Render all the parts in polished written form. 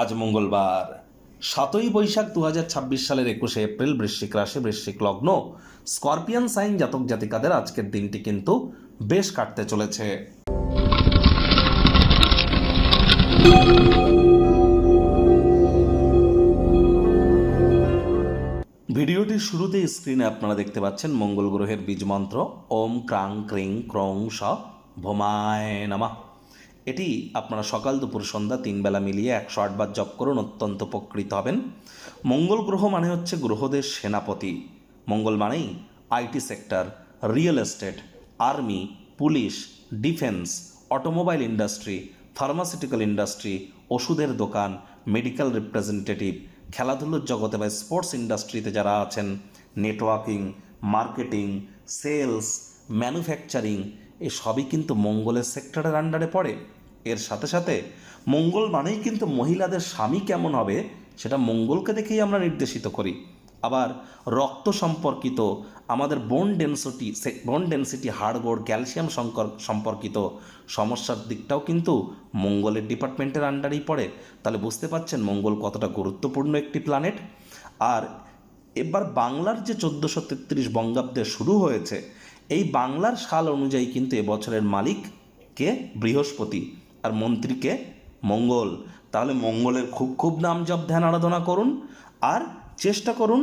আজ মঙ্গলবার 7ই বৈশাখ 2026 সালের 21শে এপ্রিল, বৃশ্চিক রাশি, বৃশ্চিক লগ্ন, স্করপিয়ান সাইন জাতক জাতিকাদের আজকের দিনটি কিন্তু বেশ কাটতে চলেছে। ভিডিওটির শুরুতে স্ক্রিনে আপনারা দেখতে পাচ্ছেন মঙ্গল গ্রহের বীজ মন্ত্র ওম ক্রাং ক্রিং ক্রং স ভোমায় নমঃ। এটি আপনারা সকাল দুপুর সন্ধ্যা 3 বেলা মিলিয়ে 108 বার জপ করুন, অত্যন্ত উপকৃত হবেন। মঙ্গল গ্রহ মানে হচ্ছে গ্রহদের সেনাপতি। মঙ্গল মানেই IT sector, real estate, army, police, defence, automobile industry, pharmaceutical industry, ওষুধের দোকান, মেডিকেল রিপ্রেজেন্টেটিভ, খেলাধুলোর জগতে বা স্পোর্টস ইন্ডাস্ট্রিতে যারা আছেন, নেটওয়ার্কিং, মার্কেটিং, সেলস, ম্যানুফ্যাকচারিং, এই সবই কিন্তু মঙ্গলের সেক্টরের আন্ডারে পড়ে। এর সাথে সাথে মঙ্গল মানেই কিন্তু মহিলাদের স্বামী কেমন হবে সেটা মঙ্গলকে দেখেই আমরা নির্দেশিত করি। আবার রক্ত সম্পর্কিত আমাদের বোন ডেন্সিটি, হাড়গোড়, ক্যালসিয়াম সম্পর্কিত সমস্যার দিকটাও কিন্তু মঙ্গলের ডিপার্টমেন্টের আন্ডারেই পড়ে। তাহলে বুঝতে পারছেন মঙ্গল কতটা গুরুত্বপূর্ণ একটি প্ল্যানেট। আর এবার বাংলার যে 1433 বঙ্গাব্দে শুরু হয়েছে, এই বাংলার সাল অনুযায়ী কিন্তু এবছরের মালিক কে? বৃহস্পতি, আর মন্ত্রীকে মঙ্গল। তাহলে মঙ্গলের খুব নাম জপ ধ্যান আরাধনা করুন, আর চেষ্টা করুন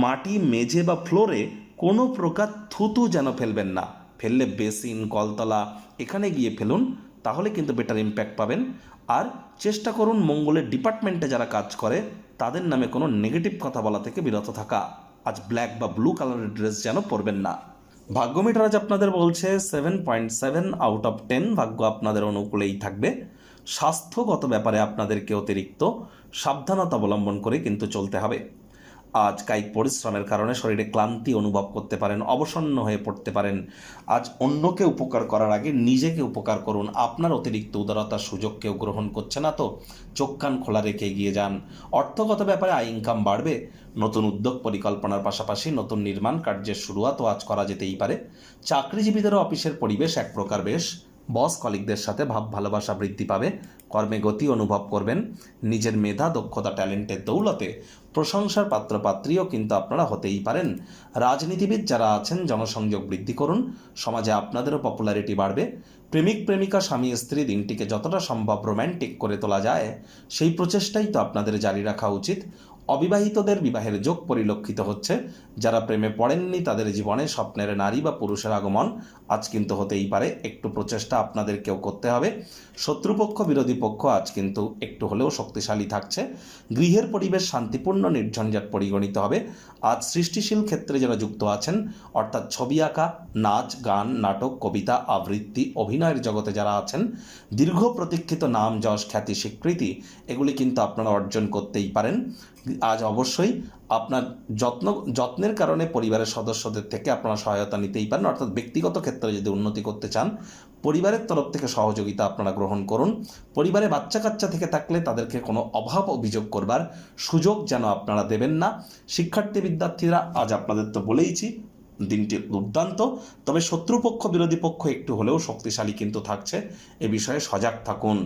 মাটি, মেঝে বা ফ্লোরে কোনো প্রকার থুতু যেন ফেলবেন না। ফেললে বেসিন, কলতলা এখানে গিয়ে ফেলুন, তাহলে কিন্তু বেটার ইম্প্যাক্ট পাবেন। আর চেষ্টা করুন মঙ্গলের ডিপার্টমেন্টে যারা কাজ করে তাদের নামে কোনো নেগেটিভ কথা বলা থেকে বিরত থাকা। আজ ব্ল্যাক বা ব্লু কালারের ড্রেস যেন পরবেন না। ভাগ্য মিটার আজ আপনাদের বলছে 7.7 আউট অফ 10, ভাগ্য আপনাদের অনুকূলেই থাকবে। স্বাস্থ্যগত ব্যাপারে আপনাদেরকে অতিরিক্ত সাবধানতা অবলম্বন করে কিন্তু চলতে হবে। আজ কায়িক পরিশ্রমের কারণে শরীরে ক্লান্তি অনুভব করতে পারেন, অবসন্ন হয়ে পড়তে পারেন। আজ অন্যকে উপকার করার আগে নিজেকে উপকার করুন। আপনার অতিরিক্ত উদারতার সুযোগ কেউ গ্রহণ করছে না তো চোখ কান খোলা রেখে এগিয়ে যান। অর্থগত ব্যাপারে আয় ইনকাম বাড়বে। নতুন উদ্যোগ পরিকল্পনার পাশাপাশি নতুন নির্মাণ কার্যের শুরুয়াতও আজ করা যেতেই পারে। চাকরিজীবীদেরও অফিসের পরিবেশ এক প্রকার বেশ। বস কলিগদের সাথে ভাব ভালোবাসা বৃদ্ধি পাবে। কর্মে গতি অনুভব করবেন। নিজের মেধা, দক্ষতা, ট্যালেন্টের দৌলতে প্রশংসার পাত্রপাত্রীও কিন্তু আপনারা হতেই পারেন। রাজনীতিবিদ যারা আছেন জনসংযোগ বৃদ্ধি করুন, সমাজে আপনাদেরও পপুলারিটি বাড়বে। প্রেমিক প্রেমিকা, স্বামী স্ত্রী দিনটিকে যতটা সম্ভব রোম্যান্টিক করে তোলা যায় সেই প্রচেষ্টাই তো আপনাদের জারি রাখা উচিত। অবিবাহিতদের বিবাহের যোগ পরিলক্ষিত হচ্ছে। যারা প্রেমে পড়েননি তাদের জীবনে স্বপ্নের নারী বা পুরুষের আগমন আজ কিন্তু হতেই পারে। একটু প্রচেষ্টা আপনাদেরকেও করতে হবে। শত্রুপক্ষ, বিরোধী পক্ষ আজ কিন্তু একটু হলেও শক্তিশালী থাকছে। গৃহের পরিবেশ শান্তিপূর্ণ, নির্ঝঞ্ঝাট পরিগণিত হবে। আজ সৃষ্টিশীল ক্ষেত্রে যারা যুক্ত আছেন, অর্থাৎ ছবি আঁকা, নাচ, গান, নাটক, কবিতা, আবৃত্তি, অভিনয়ের জগতে যারা আছেন, দীর্ঘ প্রতীক্ষিত নাম, যশ, খ্যাতি, স্বীকৃতি এগুলি কিন্তু আপনারা অর্জন করতেই পারেন। আজ অবশ্যই আপনার যত্নের কারণে পরিবারের সদস্যদের থেকে আপনারা সহায়তা নিতেই পারেন। অর্থাৎ ব্যক্তিগত ক্ষেত্রে যদি উন্নতি করতে চান, পরিবারের তরফ থেকে সহযোগিতা আপনারা গ্রহণ করুন। পরিবারে বাচ্চা কাচ্চা থেকে থাকলে তাদেরকে কোনো অভাব অভিযোগ করবার সুযোগ যেন আপনারা দেবেন না। শিক্ষার্থী বিদ্যার্থীরা আজ আপনাদের তো বলেইছি দিনটি দুর্দান্ত, তবে শত্রুপক্ষ, বিরোধী পক্ষ একটু হলেও শক্তিশালী কিন্তু থাকছে। এ বিষয়ে সজাগ থাকুন।